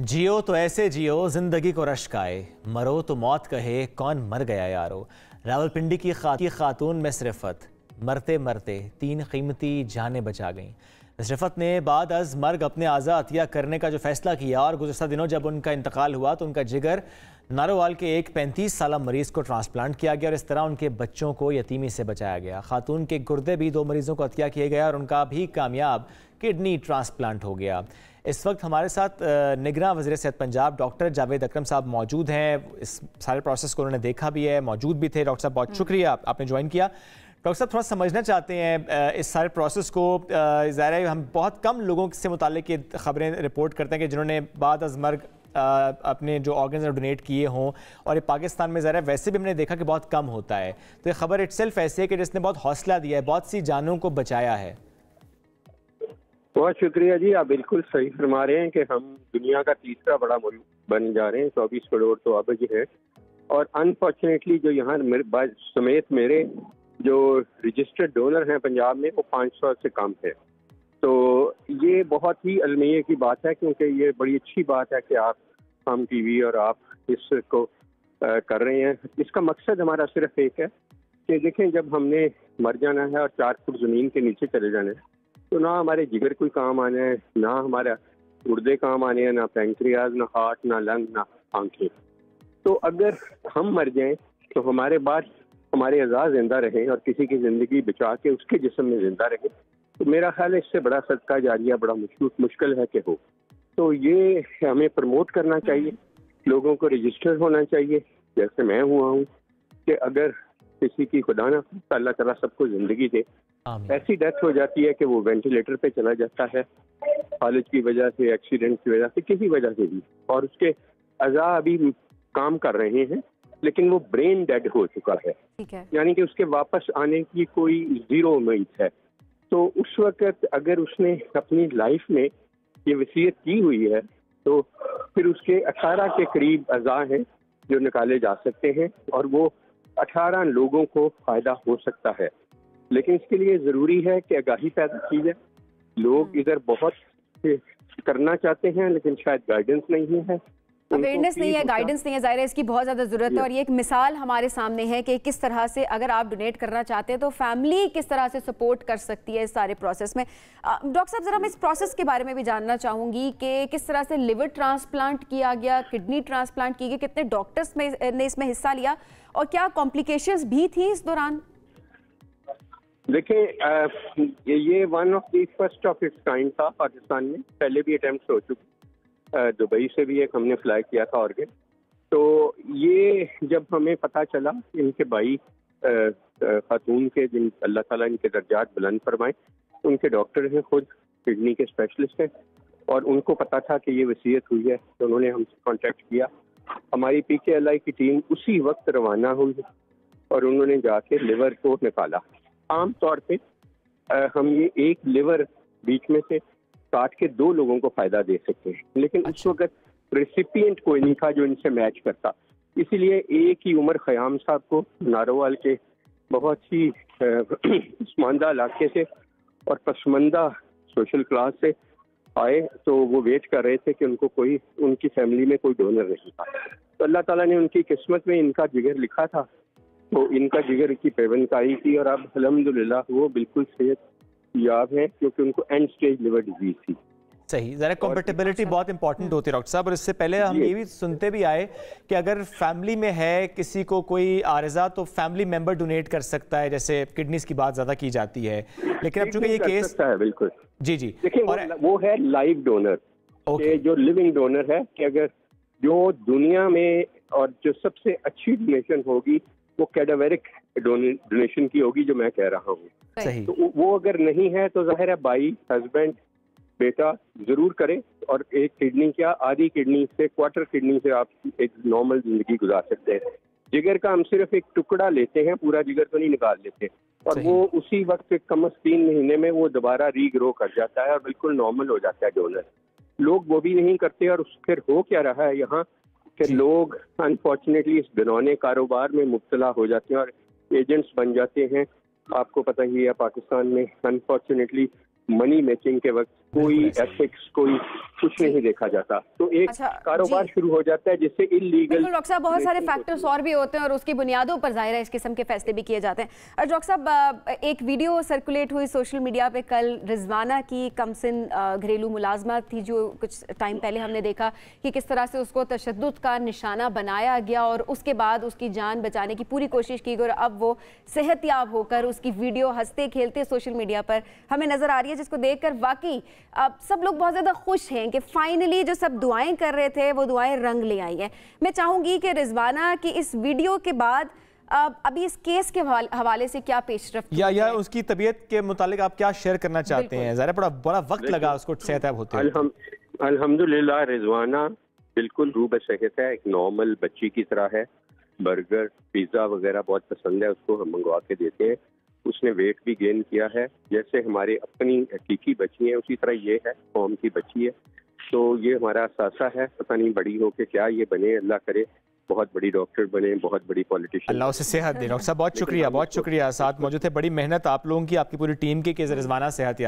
जियो तो ऐसे जियो जिंदगी को रश्क आए, मरो तो मौत कहे कौन मर गया यारो। रावलपिंडी की खातून मसरफत मरते मरते 3 कीमती जानें बचा गईं। मसरफत ने बाद अज मर्ग अपने आज़ा अतिया करने का जो फैसला किया और गुज़श्ता दिनों जब उनका इंतकाल हुआ तो उनका जिगर नारोवाल के एक 35 साल मरीज़ को ट्रांसप्लांट किया गया और इस तरह उनके बच्चों को यतीमी से बचाया गया। खातून के गुर्दे भी 2 मरीज़ों को अतिया किए गया और उनका भी कामयाब किडनी ट्रांसप्लांट हो गया। इस वक्त हमारे साथ निगरां वज़ीर सेहत पंजाब डॉक्टर जावेद अकरम साहब मौजूद हैं। इस सारे प्रोसेस को उन्होंने देखा भी है, मौजूद भी थे। डॉक्टर साहब बहुत शुक्रिया आपने ज्वाइन किया। डॉक्टर साहब थोड़ा समझना चाहते हैं इस सारे प्रोसेस को। ज़ाहिर है हम बहुत कम लोगों से मुताल्लिक ये खबरें रिपोर्ट करते हैं कि जिन्होंने बाद अज़ मर्ग अपने जो ऑर्गन्स डोनेट किए हों, और ये पाकिस्तान में ज़रा वैसे भी हमने देखा कि बहुत कम होता है। तो ये खबर इटसेल्फ ऐसे है कि जिसने बहुत हौसला दिया है, बहुत सी जानों को बचाया है। बहुत शुक्रिया जी, आप बिल्कुल सही फरमा रहे हैं कि हम दुनिया का तीसरा बड़ा मुल्क बन जा रहे हैं। 24 करोड़ तो आबादी है और अनफॉर्चुनेटली जो यहाँ समेत मेरे जो रजिस्टर्ड डोनर हैं पंजाब में वो 500 से कम है। तो ये बहुत ही अलमिये की बात है, क्योंकि ये बड़ी अच्छी बात है कि आप हम टीवी और आप इसको कर रहे हैं। इसका मकसद हमारा सिर्फ एक है कि देखें, जब हमने मर जाना है और 4 फुट ज़मीन के नीचे चले जाना है तो ना हमारे जिगर कोई काम आना है, ना हमारा गुर्दे काम आने हैं, ना पैंक्रियाज, ना हार्ट, ना लंग, ना आंखें। तो अगर हम मर जाएं तो हमारे बाद हमारे अज़ा जिंदा रहें और किसी की ज़िंदगी बचा के उसके जिस्म में जिंदा रहें, तो मेरा ख्याल है इससे बड़ा सदका जारिया बड़ा मुश्किल है कि हो। तो ये हमें प्रमोट करना चाहिए, लोगों को रजिस्टर होना चाहिए, जैसे मैं हुआ हूँ, कि अगर किसी की खुदा ना अल्लाह ताला सबको ज़िंदगी दे, ऐसी डेथ हो जाती है कि वो वेंटिलेटर पे चला जाता है, फालिज की वजह से, एक्सीडेंट की वजह से, किसी वजह से भी, और उसके अज़ा अभी काम कर रहे हैं लेकिन वो ब्रेन डेड हो चुका है, यानी कि उसके वापस आने की कोई ज़ीरो उम्मीद है। तो उस वक्त अगर उसने अपनी लाइफ में ये वसीयत की हुई है तो फिर उसके 18 के करीब अज़ा हैं जो निकाले जा सकते हैं और वो 18 लोगों को फ़ायदा हो सकता है। लेकिन इसके लिए ज़रूरी है कि आगाही पैदा की जाए। लोग इधर बहुत करना चाहते हैं लेकिन शायद गाइडेंस नहीं है, अवेयरनेस नहीं है, गाइडेंस नहीं है। ज़ाहिर है इसकी बहुत ज़्यादा ज़रूरत है और ये एक मिसाल हमारे सामने है कि किस तरह से अगर आप डोनेट करना चाहते हैं तो फैमिली किस तरह से सपोर्ट कर सकती है इस सारे प्रोसेस में। डॉक्टर साहब ज़रा मैं इस प्रोसेस के बारे में भी जानना चाहूँगी कि किस तरह से लिवर ट्रांसप्लांट किया गया, किडनी ट्रांसप्लांट की गई, कितने डॉक्टर्स ने इसमें हिस्सा लिया और क्या कॉम्प्लिकेशंस भी थी इस दौरान? देखिए, ये one of the first of its kind था पाकिस्तान में। पहले भी अटेम्प्ट हो चुके, दुबई से भी एक हमने फ्लाई किया था ऑर्गन। तो ये जब हमें पता चला इनके भाई खातून के, जिन अल्लाह ताला इनके दर्जात बुलंद फरमाए, उनके डॉक्टर हैं, खुद किडनी के स्पेशलिस्ट हैं, और उनको पता था कि ये वसीयत हुई है तो उन्होंने हमसे कांटेक्ट किया। हमारी PKLI की टीम उसी वक्त रवाना हुई और उन्होंने जाके लिवर को निकाला। आम तौर पे हम ये एक लिवर बीच में से काट के 2 लोगों को फायदा दे सकते हैं, लेकिन उस वक्त रेसिपिएंट कोई नहीं था जो इनसे मैच करता। इसीलिए एक ही उमर खयाम साहब को नारोवाल के बहुत ही पसमानदा इलाके से और पसमानदा सोशल क्लास से आए, तो वो वेट कर रहे थे कि उनको कोई, उनकी फैमिली में कोई डोनर नहीं था। तो अल्लाह ताला ने उनकी किस्मत में इनका जिगर लिखा था, तो इनका जिगर की पेवनकारी की और अब अल्हम्दुलिल्लाह वो बिल्कुल सेहत याब है, क्योंकि उनको एंड स्टेज लिवर डिजीज थी। सही, ज़रा कॉम्पेटेबिलिटी बहुत इंपॉर्टेंट होती है डॉक्टर साहब। और इससे पहले हम ये भी सुनते भी आए कि अगर फैमिली में है किसी को कोई आर्जा तो फैमिली मेंबर डोनेट कर सकता है, जैसे किडनीज की बात ज़्यादा की जाती है, लेकिन अब चूंकि ये केस है बिल्कुल जी देखिए, वो है लाइव डोनर, जो लिविंग डोनर है, कि अगर जो दुनिया में और जो सबसे अच्छी डोनेशन होगी वो कैडावेरिक डोनेशन की होगी, जो मैं कह रहा हूँ। तो वो अगर नहीं है तो जाहिर है भाई, हस्बैंड, बेटा जरूर करे, और एक किडनी क्या, आधी किडनी से, क्वार्टर किडनी से आप एक नॉर्मल जिंदगी गुजार सकते हैं। जिगर का हम सिर्फ एक टुकड़ा लेते हैं, पूरा जिगर तो नहीं निकाल लेते, और वो उसी वक्त कम से 3 महीने में वो दोबारा रीग्रो कर जाता है और बिल्कुल नॉर्मल हो जाता है डोनर। लोग वो भी नहीं करते, और फिर हो क्या रहा है यहाँ कि लोग अनफॉर्चुनेटली इस घिनौने कारोबार में मुब्तला हो जाते हैं और एजेंट्स बन जाते हैं। आपको पता ही है पाकिस्तान में अनफॉर्चुनेटली मनी मेकिंग के वक्त कोई एथिक्स, कोई कुछ नहीं देखा जाता। तो एक कारोबार शुरू हो जाता है जिससे इलीगल। डॉक्टर साहब, बहुत सारे फैक्टर्स और भी होते हैं और उसकी बुनियादों पर जाहिर है इस किस्म के फैसले भी किए जाते हैं। डॉक्टर साहब, एक वीडियो सर्कुलेट हुई सोशल मीडिया पे कल, रिजवाना की कमसिन घरेलू मुलाजमा थी, जो कुछ टाइम पहले हमने देखा कि किस तरह से उसको तशद्दुद का निशाना बनाया गया और उसके बाद उसकी जान बचाने की पूरी कोशिश की गई और अब वो सेहतयाब होकर उसकी वीडियो हंसते खेलते सोशल मीडिया पर हमें नजर आ रही है, जिसको देखकर वाकई सब लोग बहुत ज़्यादा खुश हैं कि फाइनली जो सब दुआएं कर रहे थे वो दुआएं रंग ले आई हैं। मैं चाहूँगी कि रिजवाना की इस वीडियो के बाद अभी इस केस के हवाले से क्या पेशरफ्त या उसकी तबीयत के मुतालिक आप क्या शेयर करना चाहते हैं? ज़रा बड़ा वक्त लगा उसको सेहतयाब होते हैं। अल्हम्दुलिल्लाह रिजवाना बिल्कुल रूब सेहत है, एक नॉर्मल बच्ची की तरह है। बर्गर, पिज़्ज़ा वगैरह बहुत पसंद है उसको, हम मंगवा के देते हैं। उसने वेट भी गेन किया है, जैसे हमारे अपनी हकीकी बच्ची है उसी तरह ये है, कौम की बच्ची है। तो ये हमारा असासा है, पता नहीं बड़ी हो के क्या ये बने, अल्लाह करे बहुत बड़ी डॉक्टर बने, बहुत बड़ी पॉलिटिशियन। अल्लाह उसे सेहत दे। डॉक्टर साहब बहुत शुक्रिया साथ मौजूद थे। बड़ी मेहनत आप लोगों की, आपकी पूरी टीम की कि रिजवाना सेहत